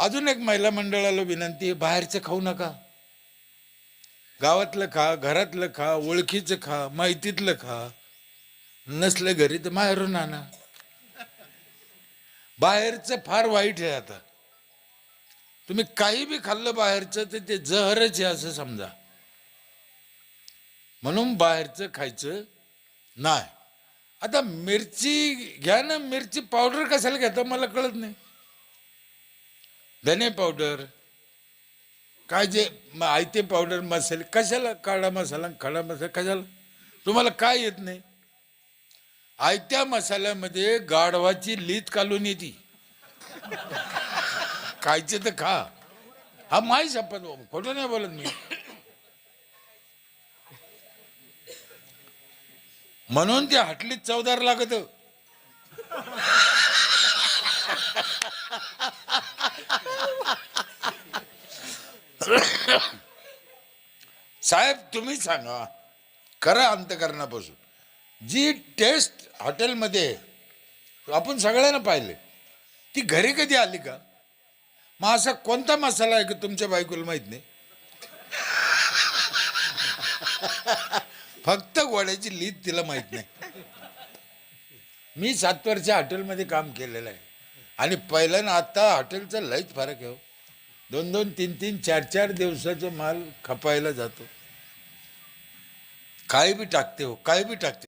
अजून एक महिला मंडळाला विनंती आहे, बाहेरचं खाऊ नका. गावातलं खा, घरातलं खा, ओळखीचं खा, माहितीतलं खा. नसलं घरी तर बाहेरून आणा. बाहेरचं फार वाईट आहे. आता तुम्ही काही बी खाल्लं बाहेरचं तर ते जहरच आहे असं समजा. म्हणून बाहेरचं खायचं नाही. आता मिरची घ्या ना, मिरची पावडर कशाला घेता मला कळत नाही. धने पावडर काय जे आयते पावडर मसाले कशाला, काळा मसाला खडा मसाला कशाला, तुम्हाला काय येत नाही. आयत्या मसाल्यामध्ये गाढवाची लीत कालून येते. खायचे तर खा. हा माही शपथ, खोटं नाही बोलत मी. म्हणून ते हटलीत चवदार लागत. साहेब तुम्ही सांगा खरं अंतकरणापासून, जी टेस्ट हॉटेलमध्ये आपण सगळ्यांना पाहिले ती घरी कधी आली का? मग असा कोणता मसाला आहे की तुमच्या बायकोला माहित नाही? फक्त गोड्याची लीद तिला माहित नाही. मी 7 वर्ष हॉटेलमध्ये काम केलेलं आहे आणि पहिल्यानं आता हॉटेलचा लयच फरक आहे. 2-2, 3-3, 4-4 दिवसाचा माल खपायला जातो. काय बी टाकते हो, काय बी टाकते.